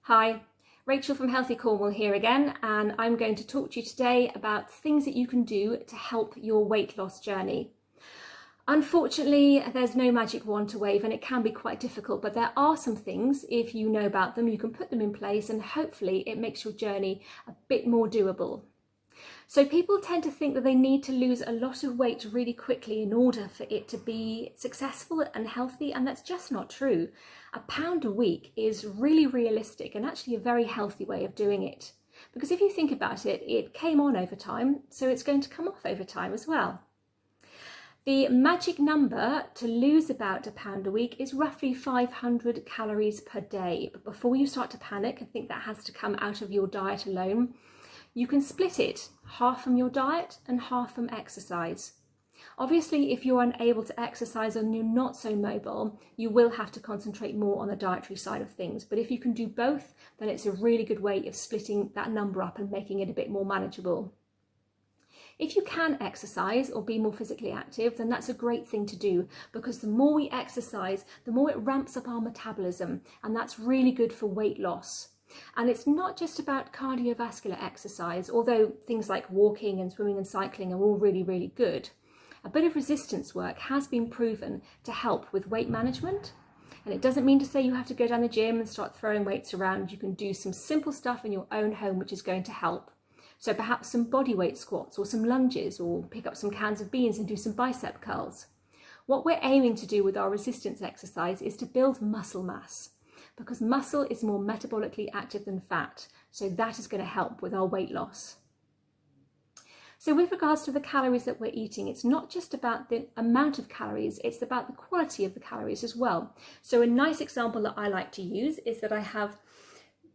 Hi, Rachel from Healthy Cornwall here again, and I'm going to talk to you today about things that you can do to help your weight loss journey. Unfortunately, there's no magic wand to wave and it can be quite difficult, but there are some things, if you know about them, you can put them in place and hopefully it makes your journey a bit more doable. So people tend to think that they need to lose a lot of weight really quickly in order for it to be successful and healthy, and that's just not true. A pound a week is really realistic and actually a very healthy way of doing it. Because if you think about it, it came on over time, so it's going to come off over time as well. The magic number to lose about a pound a week is roughly 500 calories per day. But before you start to panic and think that has to come out of your diet alone, you can split it, half from your diet and half from exercise. Obviously, if you're unable to exercise and you're not so mobile, you will have to concentrate more on the dietary side of things. But if you can do both, then it's a really good way of splitting that number up and making it a bit more manageable. If you can exercise or be more physically active, then that's a great thing to do, because the more we exercise, the more it ramps up our metabolism, and that's really good for weight loss. And it's not just about cardiovascular exercise, although things like walking and swimming and cycling are all really, really good. A bit of resistance work has been proven to help with weight management. And it doesn't mean to say you have to go down the gym and start throwing weights around. You can do some simple stuff in your own home, which is going to help. So perhaps some body weight squats or some lunges, or pick up some cans of beans and do some bicep curls. What we're aiming to do with our resistance exercise is to build muscle mass, because muscle is more metabolically active than fat. So that is going to help with our weight loss. So with regards to the calories that we're eating, it's not just about the amount of calories, it's about the quality of the calories as well. So a nice example that I like to use is that I have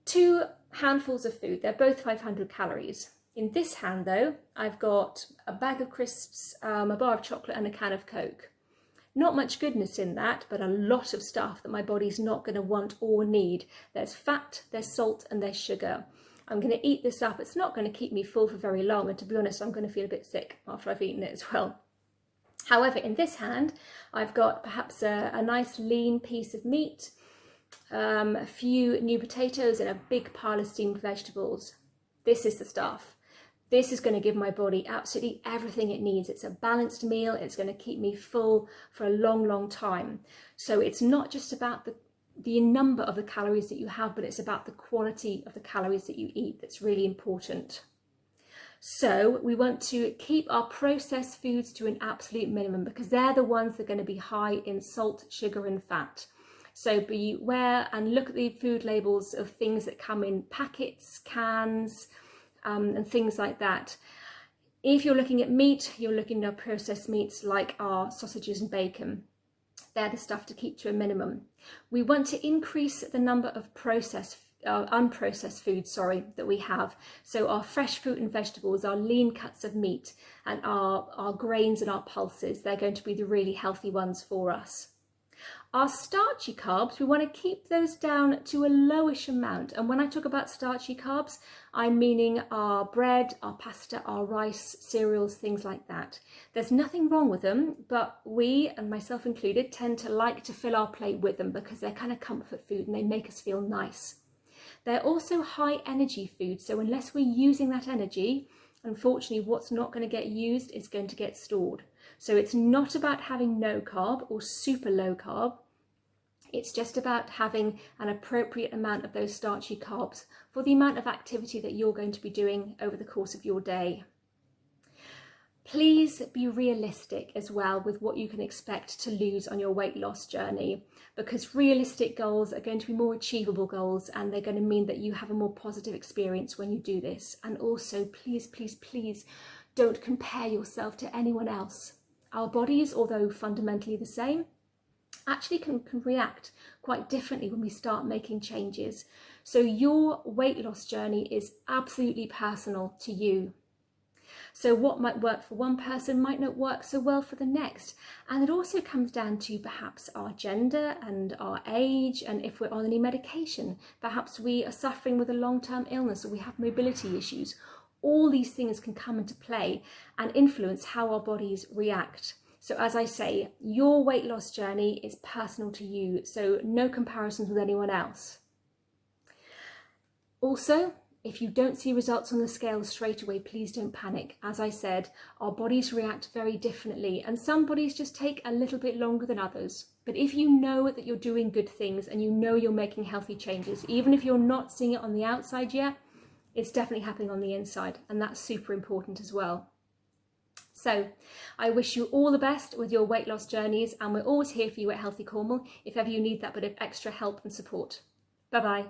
2 handfuls of food. They're both 500 calories. In this hand though, I've got a bag of crisps, a bar of chocolate and a can of Coke. Not much goodness in that, but a lot of stuff that my body's not going to want or need. There's fat, there's salt and there's sugar. I'm going to eat this up. It's not going to keep me full for very long, and to be honest, I'm going to feel a bit sick after I've eaten it as well. However, in this hand, I've got perhaps a nice lean piece of meat, a few new potatoes and a big pile of steamed vegetables. This is the stuff. This is going to give my body absolutely everything it needs. It's a balanced meal. It's going to keep me full for a long, long time. So it's not just about the number of the calories that you have, but it's about the quality of the calories that you eat. That's really important. So we want to keep our processed foods to an absolute minimum, because they're the ones that are going to be high in salt, sugar and fat. So beware and look at the food labels of things that come in packets, cans, and things like that. If you're looking at meat, you're looking at processed meats like our sausages and bacon. They're the stuff to keep to a minimum. We want to increase the number of unprocessed foods, that we have. So our fresh fruit and vegetables, our lean cuts of meat, and our grains and our pulses, they're going to be the really healthy ones for us. Our starchy carbs, we want to keep those down to a lowish amount. And when I talk about starchy carbs, I'm meaning our bread, our pasta, our rice, cereals, things like that. There's nothing wrong with them, but we, and myself included, tend to like to fill our plate with them because they're kind of comfort food and they make us feel nice. They're also high energy food, so unless we're using that energy, unfortunately, what's not going to get used is going to get stored. So it's not about having no carb or super low carb. It's just about having an appropriate amount of those starchy carbs for the amount of activity that you're going to be doing over the course of your day. Please be realistic as well with what you can expect to lose on your weight loss journey, because realistic goals are going to be more achievable goals, and they're going to mean that you have a more positive experience when you do this. And also, please, please, please don't compare yourself to anyone else. Our bodies, although fundamentally the same, actually can react quite differently when we start making changes. So your weight loss journey is absolutely personal to you. So what might work for one person might not work so well for the next. And it also comes down to perhaps our gender and our age, and if we're on any medication. Perhaps we are suffering with a long-term illness, or we have mobility issues. All these things can come into play and influence how our bodies react. So as I say, your weight loss journey is personal to you, so no comparisons with anyone else. Also, if you don't see results on the scale straight away, please don't panic. As I said, our bodies react very differently, and some bodies just take a little bit longer than others. But if you know that you're doing good things and you know you're making healthy changes, even if you're not seeing it on the outside yet, it's definitely happening on the inside, and that's super important as well. So I wish you all the best with your weight loss journeys, and we're always here for you at Healthy Cornwall if ever you need that bit of extra help and support. Bye-bye.